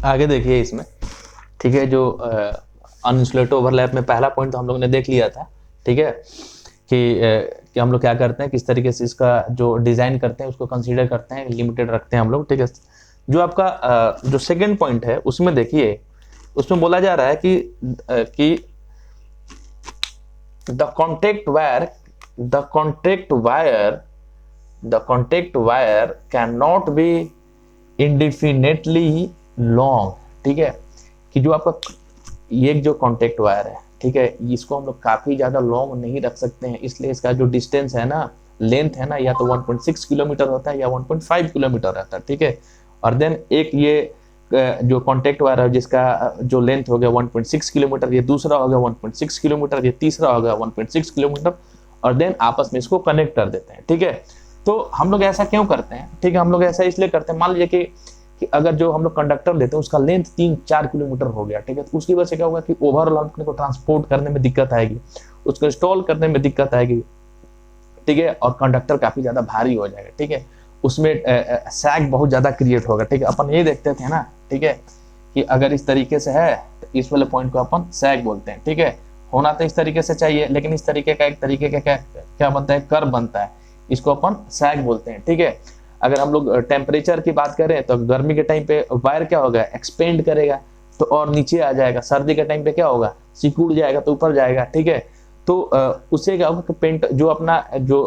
आगे देखिए इसमें, ठीक है, जो अनइंसुलेटेड ओवरलैप में पहला पॉइंट तो हम लोग ने देख लिया था, ठीक है, कि हम लोग क्या करते हैं, किस तरीके से इसका जो डिजाइन करते हैं उसको कंसीडर करते हैं, लिमिटेड रखते हैं हम लोग, ठीक है। जो आपका जो सेकंड पॉइंट है उसमें देखिए, उसमें बोला जा रहा है कि the contact wire the contact wire the contact wire can not be indefinitely long, ठीक है, कि जो आपका ये जो कॉन्टेक्ट वायर है, ठीक है, इसको हम लोग काफी ज्यादा लॉन्ग नहीं रख सकते हैं, इसलिए इसका जो डिस्टेंस है ना, लेंथ है ना, या तो 1.6 किलोमीटर होता है या 1.5 किलोमीटर रहता है, ठीक है। और देन एक ये जो कॉन्टेक्ट वायर है जिसका जो लेंथ हो गया 1.6 किलोमीटर, ये दूसरा हो गया 1.6 किलोमीटर, ये तीसरा हो गया 1.6 किलोमीटर, और देन आपस में इसको कनेक्ट कर देते हैं, ठीक है। तो हम लोग ऐसा क्यों करते हैं, ठीक है, हम लोग ऐसा इसलिए करते हैं, मान लीजिए कि अगर जो हम लोग कंडक्टर लेते हैं उसका लेंथ 3-4 किलोमीटर हो गया, ठीक है, तो उसकी वजह से क्या होगा कि ओवरऑल अपने को ट्रांसपोर्ट करने में दिक्कत आएगी, उसको इंस्टॉल करने में दिक्कत आएगी, ठीक है, और कंडक्टर काफी ज्यादा भारी हो जाएगा, ठीक है, उसमें सैग बहुत ज्यादा क्रिएट होगा, ठीक है। अपन ये देखते थे ना, ठीक है, कि अगर इस तरीके से है तो इस वाले पॉइंट को अपन सैग बोलते हैं, ठीक है। होना तो इस तरीके से चाहिए, लेकिन इस तरीके का एक तरीके का क्या बनता है, कर्व बनता है, इसको अपन सैग बोलते हैं, ठीक है। अगर हम लोग टेम्परेचर की बात करें तो गर्मी के टाइम पे वायर क्या होगा, एक्सपेंड करेगा तो और नीचे आ जाएगा, सर्दी के टाइम पे क्या होगा, सिकुड़ जाएगा तो ऊपर जाएगा, ठीक है। तो उससे क्या होगा कि पेंट जो अपना जो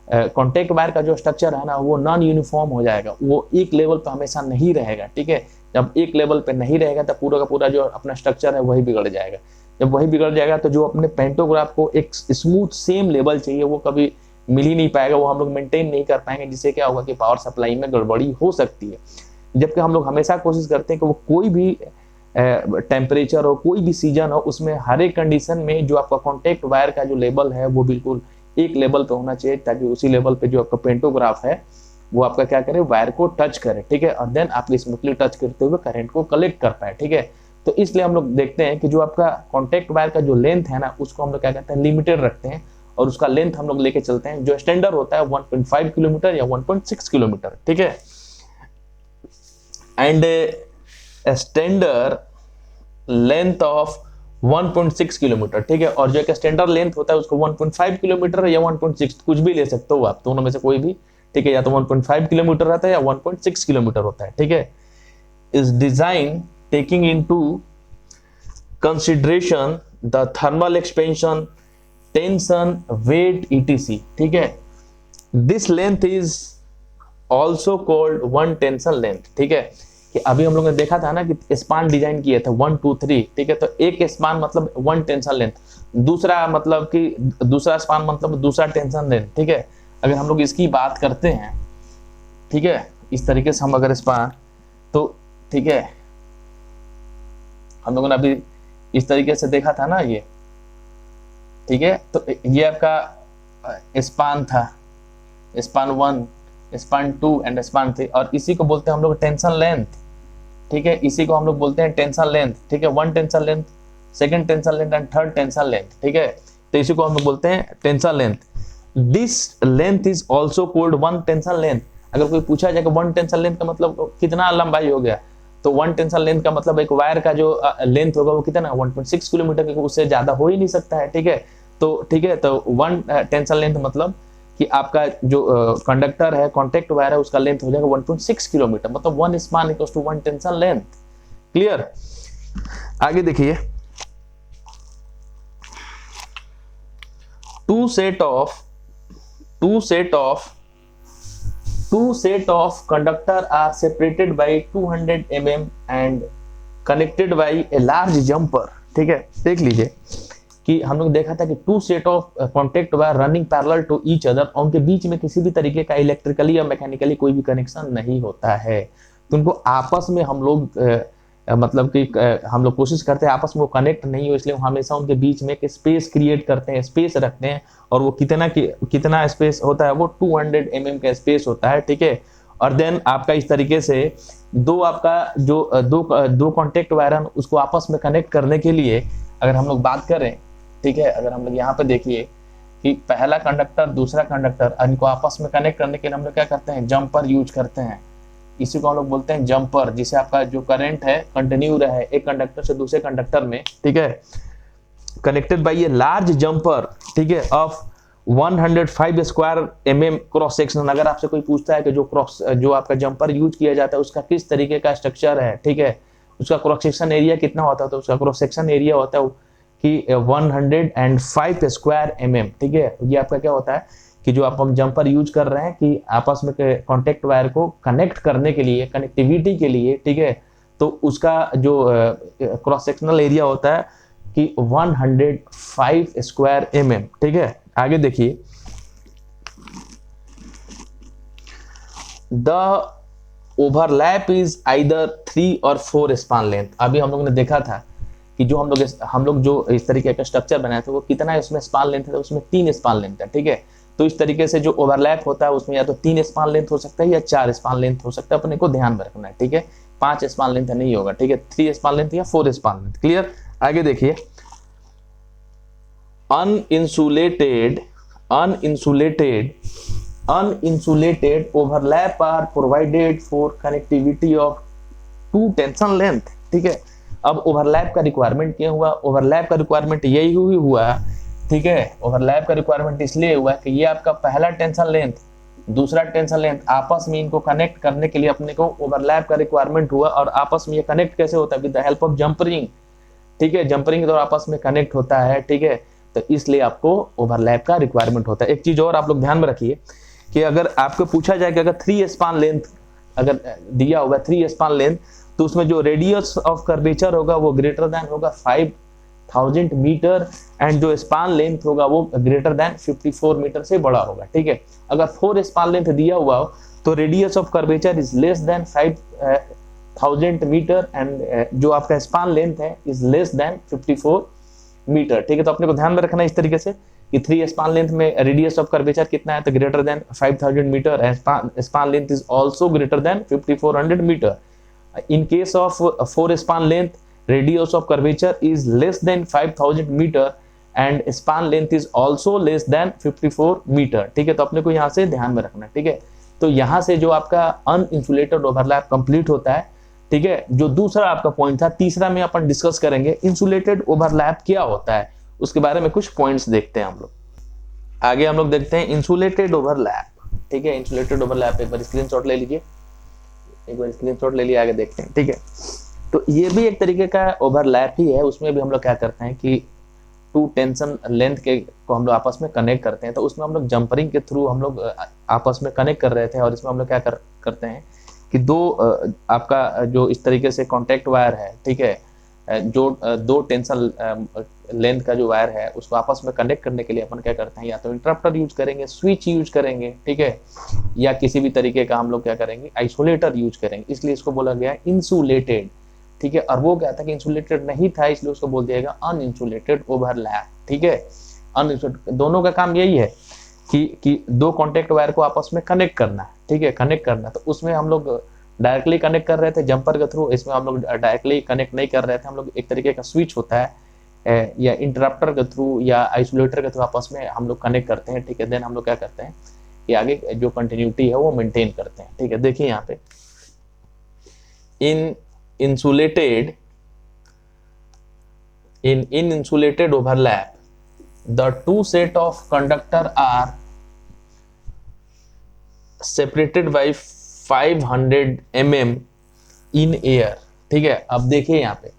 कॉन्टेक्ट वायर का जो स्ट्रक्चर है ना, वो नॉन यूनिफॉर्म हो जाएगा, वो एक लेवल पे हमेशा नहीं रहेगा, ठीक है। जब एक लेवल पे नहीं रहेगा तो पूरा का पूरा जो अपना स्ट्रक्चर है वही बिगड़ जाएगा। जब वही बिगड़ जाएगा तो जो अपने पेंटोग्राफ को एक स्मूथ सेम लेवल चाहिए वो कभी मिल ही नहीं पाएगा, वो हम लोग मेंटेन नहीं कर पाएंगे, जिससे क्या होगा कि पावर सप्लाई में गड़बड़ी हो सकती है। जबकि हम लोग हमेशा कोशिश करते हैं कि वो कोई भी टेम्परेचर हो, कोई भी सीजन हो, उसमें हर एक कंडीशन में जो आपका कॉन्टेक्ट वायर का जो लेवल है वो बिल्कुल एक लेवल पे होना चाहिए, ताकि उसी लेवल पे जो आपका पेंटोग्राफ है वो आपका क्या करे, वायर को टच करे, ठीक है, और देन आप स्मूथली टच करते हुए करंट को कलेक्ट कर पाए, ठीक है। तो इसलिए हम लोग देखते हैं कि जो आपका कॉन्टेक्ट वायर का जो लेंथ है ना, उसको हम लोग क्या कहते हैं, लिमिटेड रखते हैं, और उसका लेंथ हम लोग लेके चलते हैं, जो स्टैंडर्ड होता है 1.5 किलोमीटर या 1.6 किलोमीटर, ठीक है। And standard length of 1.6 kilometre, ठीक है, और जो एक स्टैंडर्ड लेंथ होता है उसको 1.5 किलोमीटर या 1.6 कुछ भी ले सकते हो आप, दोनों में से कोई भी, ठीक है, या तो 1.5 किलोमीटर रहता है या 1.6 किलोमीटर होता है, ठीक है। Is design taking into consideration the thermal expansion, tension, weight, etc, ठीक है। This length is also called one tension length, ठीक है, कि अभी हम लोग ने देखा था ना कि स्पान डिजाइन किए थे 1 2 3, ठीक है, तो एक स्पान मतलब वन टेंशन लेंथ, दूसरा मतलब कि दूसरा स्पान मतलब दूसरा टेंशन लेंथ, ठीक है। अगर हम लोग इसकी बात करते हैं, ठीक है, इस तरीके से हम अगर स्पान, तो ठीक है, हम लोगों ने अभी इस तरीके से देखा था ना ये, ठीक है, तो ये आपका स्पान था, स्पान 1, स्पान 2 एंड स्पान 3, और इसी को बोलते हैं हम लोग टेंशन लेंथ, ठीक है, इसी को हम लोग बोलते हैं टेंशन लेंथ, ठीक है। One tension length, second tension length and third tension length, ठीक है, तो इसी को हम लोग बोलते हैं tension length. This length is also called one tension length. अगर कोई पूछा जाए कि वन टेंशन लेंथ का मतलब कितना लंबाई हो गया, तो वन टेंशन लेंथ का मतलब एक वायर का जो लेंथ होगा वो कितना, 1.6 किलोमीटर, क्योंकि उससे ज्यादा हो ही नहीं सकता है, ठीक है। तो ठीक है, तो वन टेंशन लेंथ मतलब कि आपका जो कंडक्टर है, कॉन्टेक्ट वायर है, उसका लेंथ हो जाएगा 1.6 किलोमीटर, मतलब one span equals to one tension length. Clear. आगे देखिए, two set of conductor are separated by 200 mm and connected by a large jumper, ठीक है। देख लीजिए कि हम लोग देखा था कि two set of contact wire running parallel to each other, और उनके बीच में किसी भी तरीके का इलेक्ट्रिकली या मैकेनिकली कोई भी कनेक्शन नहीं होता है, तो उनको आपस में हम लोग मतलब कि हम लोग कोशिश करते हैं आपस में वो कनेक्ट नहीं हो, इसलिए हमेशा उनके बीच में एक स्पेस क्रिएट करते हैं, स्पेस रखते हैं, और वो कितना स्पेस होता है, वो 200 mm का स्पेस होता है, ठीक है। और देन आपका इस तरीके से दो आपका जो दो कॉन्टेक्ट वायर है उसको आपस में कनेक्ट करने के लिए अगर हम लोग बात करें, ठीक है, अगर हम लोग यहाँ पे देखिए कि पहला कंडक्टर दूसरा कंडक्टर, इनको आपस में कनेक्ट करने के लिए हम लोग क्या करते हैं, जंपर यूज करते हैं, इसी को हम लोग बोलते हैं जंपर, जिसे आपका जो करंट है कंटिन्यू रहे एक कंडक्टर से दूसरे कंडक्टर में, ठीक है, connected by a large jumper, ठीक है, of 105 square mm cross section. अगर आपसे कोई पूछता है कि जो आपका जंपर यूज किया जाता है उसका किस तरीके का स्ट्रक्चर है, ठीक है, उसका क्रॉस सेक्शन एरिया कितना होता है, तो उसका क्रॉस सेक्शन एरिया होता है कि 105 स्क्वायर mm, ठीक है। ये आपका क्या होता है कि जो आप हम जंपर यूज कर रहे हैं कि आपस में कॉन्टेक्ट वायर को कनेक्ट करने के लिए, कनेक्टिविटी के लिए, ठीक है, तो उसका जो क्रॉस सेक्शनल एरिया होता है कि 105 स्क्वायर mm, ठीक है। आगे देखिए, द ओवरलैप इज आइदर 3 और 4 स्पान लेंथ। अभी हम लोग ने देखा था कि जो हम लोग जो इस तरीके का स्ट्रक्चर बनाए थे वो कितना है, उसमें स्पान लेंथ है, तो उसमें 3 स्पान लेंथ है, ठीक है। तो इस तरीके से जो ओवरलैप होता है उसमें या तो 3 स्पान लेंथ हो सकता है या 4 स्पान लेंथ हो सकता है, अपने को ध्यान में रखना है, ठीक है। 5 स्पान लेंथ नहीं होगा, ठीक है, 3 स्पान लेंथ या 4 स्पान लेंथ, क्लियर। आगे देखिए, unsulated overlap are provided for connectivity of 2 tension length, ठीक है। अब ओवरलैप का रिक्वायरमेंट क्या हुआ, ओवरलैप का रिक्वायरमेंट यही हुआ, ठीक है। ओवरलैप का रिक्वायरमेंट इसलिए हुआ कि ये आपका पहला टेंशन लेंथ, दूसरा टेंशन लेंथ, आपस में इनको कनेक्ट करने के लिए अपने को ओवरलैप का रिक्वायरमेंट हुआ। और आपस में ये कनेक्ट कैसे होता है, with the help of jumpering, ठीक है, जंपरिंग तो आपस में कनेक्ट होता है, ठीक है। तो इसलिए आपको ओवरलैप का रिक्वायरमेंट होता है। एक चीज और आप लोग ध्यान में रखिए कि अगर आपको पूछा जाए कि अगर 3 स्पान लेंथ अगर दिया होगा 3 स्पान लेंथ, तो उसमें जो रेडियस ऑफ कर्वेचर होगा वो ग्रेटर देन होगा 5000 मीटर, एंड जो स्पान लेंथ होगा वो ग्रेटर देन 54 मीटर से बड़ा होगा, ठीक है। अगर 4 स्पान लेंथ दिया हुआ हो तो radius of curvature is less than 5000 metre, and जो आपका स्पान लेंथ है इज लेस देन 54 मीटर, ठीक है। तो अपने को ध्यान में रखना है इस तरीके से कि 3 स्पान लेंथ में रेडियस ऑफ कर्वेचर कितना है, तो greater than 5000 metre, and span length is also greater than 5400 metre. In case of 4 span length, radius of curvature is less than 5000 meter and span length is also less than 54 meter, ठीक है। तो अपने को यहाँ से ध्यान में रखना है, ठीक है। तो यहाँ से जो आपका अनइंसुलेटेड ओवरलैप कंप्लीट होता है, ठीक है। जो दूसरा आपका पॉइंट था, तीसरा में अपन डिस्कस करेंगे इंसुलेटेड ओवरलैप क्या होता है, उसके बारे में कुछ पॉइंट्स देखते हैं हम लोग। आगे हम लोग देखते हैं इंसुलेटेड ओवरलैप, ठीक है। इंसुलेटेड ओवरलैप एक बार स्क्रीनशॉट ले लीजिए, एक बार स्क्रीनशॉट ले लिया, आगे देखते हैं, ठीक है। तो ये भी एक तरीके का ओवरलैप ही है। उसमें भी हम लोग क्या करते हैं कि 2 टेंशन लेंथ के को हम लोग आपस में कनेक्ट करते हैं। तो उसमें हम लोग जंपरिंग के थ्रू हम लोग आपस में कनेक्ट कर रहे थे, और इसमें हम लोग क्या करते हैं कि आपका जो इस तरीके से कॉन्टेक्ट वायर है, ठीक है, जो 2 टेंशन लेंथ का जो वायर है उसको आपस में कनेक्ट करने के लिए अपन क्या करते हैं, या तो इंटरप्टर यूज करेंगे, स्विच यूज करेंगे, ठीक है, या किसी भी तरीके का हम लोग क्या करेंगे, आइसोलेटर यूज करेंगे। इसलिए इसको बोला गया इंसुलेटेड, ठीक है। और वो क्या था कि इंसुलेटेड नहीं था, इसलिए उसको बोल दिया गया अनइंसुलेटेड ओवरलैप, ठीक है। अनइंसुलेटेड दोनों का काम यही है कि 2 कॉन्टेक्ट वायर को आपस में कनेक्ट करना है, ठीक है, कनेक्ट करना। तो उसमें हम लोग डायरेक्टली कनेक्ट कर रहे थे जंपर के थ्रू, इसमें हम लोग डायरेक्टली कनेक्ट नहीं कर रहे थे, हम लोग एक तरीके का स्विच होता है या इंटरप्टर के थ्रू या आइसोलेटर के थ्रू आपस में हम लोग कनेक्ट करते हैं, ठीक है। देन हम लोग क्या करते हैं कि आगे जो कंटिन्यूटी है वो मेंटेन करते हैं, ठीक है। देखिए यहाँ पे इन insulated overlap the 2 set of conductor are separated by 500 mm in air, ठीक है। अब देखिए यहाँ पे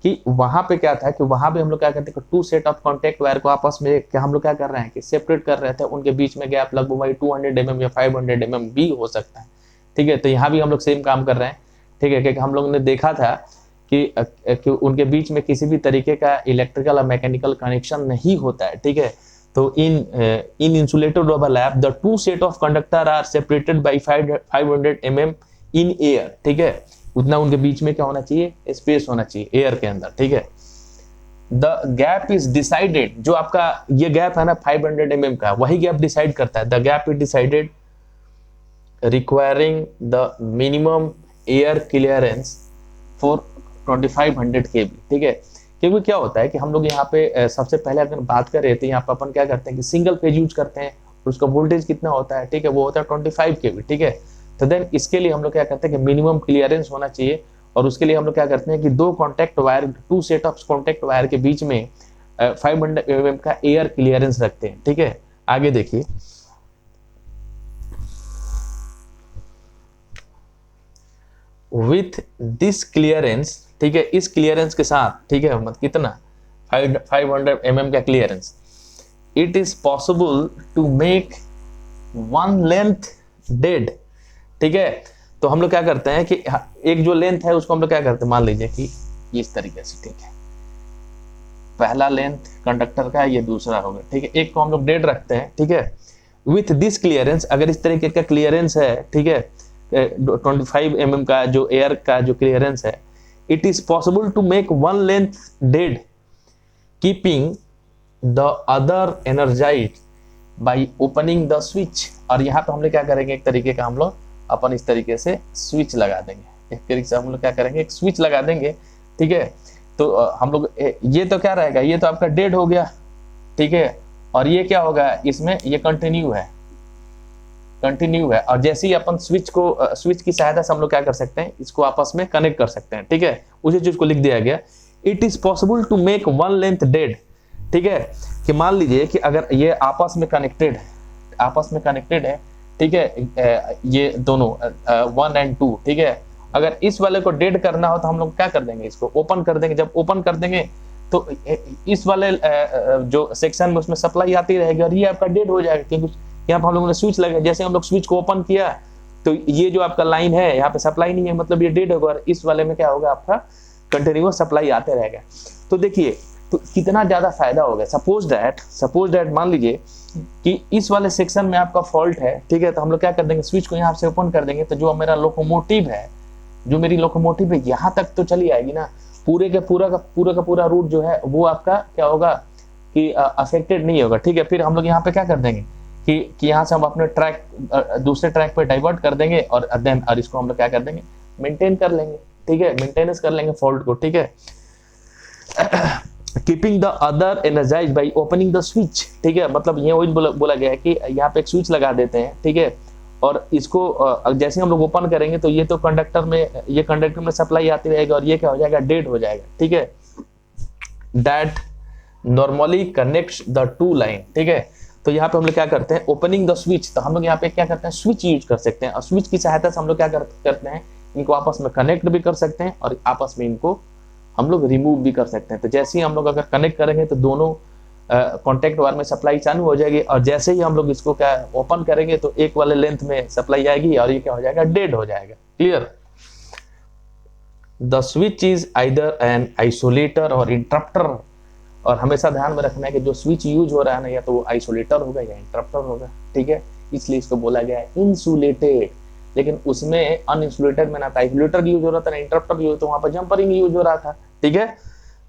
कि वहां पे क्या था कि वहां पे हम लोग क्या करते हैं, 2 सेट ऑफ कॉन्टेक्ट वायर को आपस में क्या हम लोग क्या कर रहे हैं कि सेपरेट कर रहे थे। उनके बीच में गैप लगभग भाई 200 mm या 500 mm भी हो सकता है, ठीक है। तो यहाँ भी हम लोग सेम काम कर रहे हैं, ठीक है, क्योंकि हम लोग ने देखा था कि उनके बीच में किसी भी तरीके का इलेक्ट्रिकल और मैकेनिकल कनेक्शन नहीं होता है, ठीक है। तो in insulated overlap the 2 set of conductor are separated by 500 mm in air, ठीक है। उतना उनके बीच में क्या होना चाहिए, स्पेस होना चाहिए एयर के अंदर, ठीक है। द गैप इज डिसाइडेड, जो आपका ये गैप है ना 500 mm का, वही गैप डिसाइड करता है। The gap is decided requiring the minimum air clearance for 2500 kb, ठीक है। क्योंकि क्या होता है कि हम लोग यहाँ पे सबसे पहले अगर बात कर रहे थे, यहाँ पे अपन क्या करते हैं कि सिंगल फेज यूज करते हैं, और उसका वोल्टेज कितना होता है, ठीक है, वो होता है 25 kV, ठीक है। तो देन इसके लिए हम लोग क्या करते हैं कि मिनिमम क्लियरेंस होना चाहिए, और उसके लिए हम लोग क्या करते हैं कि दो contact wire, two set of contact wire के बीच में 500 mm का एयर क्लियरेंस रखते हैं। ठीक है, आगे देखिए, विथ दिस क्लियरेंस, ठीक है, इस क्लियरेंस के साथ, ठीक है, मतलब कितना 500 mm का clearance, it is possible to make one length dead. ठीक है, तो हम लोग क्या करते हैं कि एक जो लेंथ है उसको हम लोग क्या करते हैं, मान लीजिए कि इस तरीके से, ठीक है, पहला लेंथ कंडक्टर का है, ये दूसरा होगा। ठीक है, एक को हम लोग डेड रखते हैं। ठीक है, विथ दिस क्लियरेंस, अगर इस तरीके का क्लियरेंस है, ठीक है, 25 mm का जो एयर का जो क्लियरेंस है, it is possible to make one length dead keeping the other energise by opening the switch. और यहाँ पे हम लोग क्या करेंगे, एक तरीके का हम लोग अपन इस तरीके से स्विच लगा देंगे, एक तरीके से हम लोग क्या करेंगे, एक स्विच लगा देंगे। ठीक है, तो हम लोग ये तो क्या रहेगा, ये तो आपका डेड हो गया। ठीक है, और ये क्या होगा, इसमें ये कंटिन्यू है, कंटिन्यू है। और जैसे ही अपन स्विच को, स्विच की सहायता से हम लोग क्या कर सकते हैं, इसको आपस में कनेक्ट कर सकते हैं। ठीक है, उसी चीज को लिख दिया गया, it is possible to make one length dead. ठीक है, कि मान लीजिए कि अगर ये आपस में कनेक्टेड है, ठीक है, ये दोनों 1 और 2, ठीक है, अगर इस वाले को डेड करना हो तो हम लोग क्या कर देंगे, इसको ओपन कर देंगे। जब ओपन कर देंगे तो इस वाले जो सेक्शन में उसमें सप्लाई आती रहेगी और ये आपका डेड हो जाएगा, क्योंकि यहाँ पर हम लोगों ने स्विच लगा। जैसे हम लोग स्विच को ओपन किया तो ये जो आपका लाइन है यहाँ पे सप्लाई नहीं है, मतलब ये डेड होगा, और इस वाले में क्या होगा, आपका कंटिन्यूअस सप्लाई आते रहेगा। तो देखिए तो कितना ज्यादा फायदा हो गया। सपोज दैट मान लीजिए कि इस वाले सेक्शन में आपका फॉल्ट है। ठीक है, तो हम लोग क्या कर देंगे, स्विच को यहाँ से ओपन कर देंगे, तो जो मेरा लोकोमोटिव है, जो मेरी लोकोमोटिव है, यहाँ तक तो चली आएगी ना, पूरे का पूरा रूट जो है वो आपका क्या होगा कि अफेक्टेड नहीं होगा। ठीक है, फिर हम लोग यहाँ पे क्या कर देंगे कि यहाँ से हम अपने ट्रैक दूसरे ट्रैक पे डाइवर्ट कर देंगे, और देन और इसको हम लोग क्या कर देंगे, मेंटेन कर लेंगे। ठीक है, मेंटेनेंस कर लेंगे फॉल्ट को। ठीक है, keeping the other energise by opening the switch. ठीक है, मतलब ये वही बोला गया है कि यहाँ पे एक स्विच लगा देते हैं। ठीक है, और इसको जैसे हम लोग ओपन करेंगे तो ये तो कंडक्टर में सप्लाई आती रहेगी, और ये क्या हो जाएगा, डेड हो जाएगा। ठीक है, that normally connects the two line. ठीक है, तो यहाँ पे हम लोग क्या करते हैं, ओपनिंग द स्विच, तो हम लोग यहाँ पे क्या करते हैं, स्विच यूज कर सकते हैं, और स्विच की सहायता से हम लोग क्या करते हैं, इनको आपस में कनेक्ट भी कर सकते हैं, और आपस में इनको हम लोग रिमूव भी कर सकते हैं। तो जैसे ही हम लोग अगर कनेक्ट करेंगे तो दोनों कॉन्टेक्ट वायर में सप्लाई चालू हो जाएगी, और जैसे ही हम लोग इसको क्या ओपन करेंगे तो एक वाले लेंथ में सप्लाई आएगी, और ये क्या हो जाएगा, डेड हो जाएगा। Clear? The switch is either an isolator or interrupter, और हमेशा ध्यान में रखना है कि जो स्विच यूज हो रहा है ना, या तो वो आइसोलेटर होगा या इंटरप्टर होगा। ठीक है, इसलिए इसको बोला गया है इंसुलेटेड, लेकिन उसमें अनइंसुलेटेड में ना था, आइसोलेटर यूज हो रहा था ना इंटरप्टर यूज, तो वहां पर जंपरिंग यूज हो रहा था। ठीक है,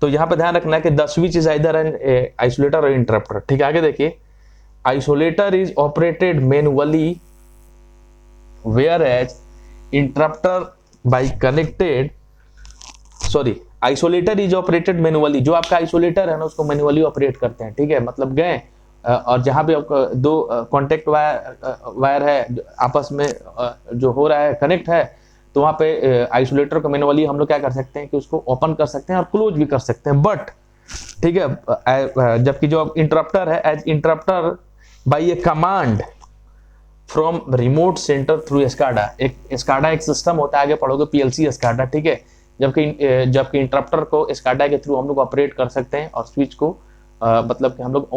तो यहाँ पे ध्यान रखना है कि the switch is either an isolator or interrupter. ठीक है, आगे देखिए, isolator is operated manually whereas interrupter by connected, sorry, isolator is operated manually, जो आपका आइसोलेटर है ना उसको मैनुअली ऑपरेट करते हैं। ठीक है, मतलब गए और जहां भी आपका दो कॉन्टेक्ट वायर है आपस में जो हो रहा है कनेक्ट है, तो वहां पे आइसोलेटर को मैनुअली हम लोग क्या कर सकते हैं कि उसको ओपन कर सकते हैं और क्लोज भी कर सकते हैं। बट ठीक है, जबकि जो इंटरप्टर है, as interrupter by a command from remote centre through SCADA, एक सिस्टम होता है, आगे पढ़ोगे पीएलसी स्काडा। ठीक है, जबकि इंटरप्टर को स्काडा के थ्रू हम लोग ऑपरेट कर सकते हैं, और स्विच को मतलब कि हम लोग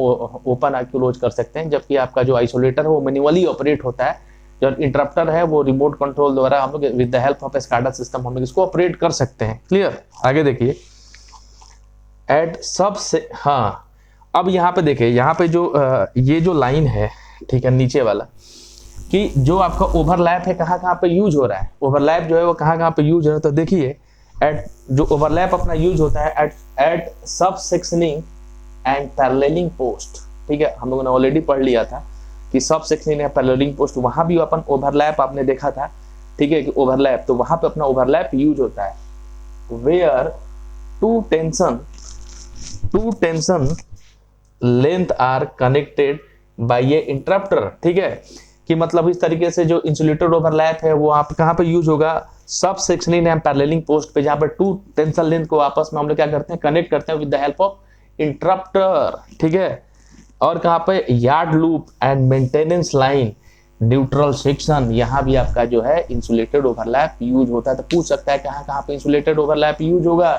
ओपन और क्लोज कर सकते हैं, जबकि आपका जो आइसोलेटर है वो मैन्युअली ऑपरेट होता है, जो इंटरप्टर है वो रिमोट कंट्रोल द्वारा हम लोग with the help of SCADA system हम लोग इसको ऑपरेट कर सकते हैं। क्लियर? आगे देखिए, एट सब से, हाँ, अब यहाँ पे देखिए, यहाँ पे जो ये जो लाइन है, ठीक है, नीचे वाला, कि जो आपका ओवरलैप है कहाँ पे यूज हो रहा है, ओवरलैप जो है वो कहाँ पे यूज हो रहा है, तो देखिए एट जो ओवरलैप अपना यूज होता है एट सब सेक्शनिंग एंड पैरेललिंग पोस्ट। ठीक है, हम लोगों ने ऑलरेडी पढ़ लिया था कि सब सेक्शनिंग एंड पैरेललिंग पोस्ट, वहां भी अपन ओवरलैप आपने देखा था। ठीक है, कि ओवरलैप, तो वहां पे अपना ओवरलैप यूज होता है, where two tension length are connected by a interrupter. ठीक है, कि मतलब इस तरीके से जो इंसुलेटेड ओवरलैप है वो आप कहाँ पे यूज होगा, सब सेक्शनिंग एंड पैरेललिंग पोस्ट पे, जहाँ पर टू टेंशन लेंथ को आपस में हम लोग क्या करते हैं, कनेक्ट करते हैं with the help of interrupter, ठीक है। और कहाँ पे yard loop and maintenance line, neutral section, यहाँ भी आपका जो है इंसुलेटेड ओवरलैप यूज होता है। तो पूछ सकता है कहाँ कहाँ पे इंसुलेटेड ओवरलैप यूज होगा,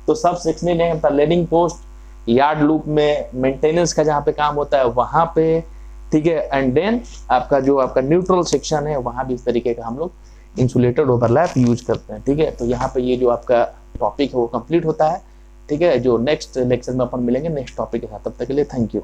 तो सब sectioning and paralleling post, yard loop में मेंटेनेंस का जहाँ पे काम होता है वहां पे, ठीक है। एंड देन आपका जो आपका न्यूट्रल सेक्शन है वहां भी इस तरीके का हम लोग इंसुलेटेड ओवरलैप यूज करते हैं, ठीक है। तो यहाँ पे ये जो आपका टॉपिक है वो कंप्लीट होता है, ठीक है। जो नेक्स्ट लेक्चर में अपन मिलेंगे नेक्स्ट टॉपिक के साथ, तब तक के लिए थैंक यू।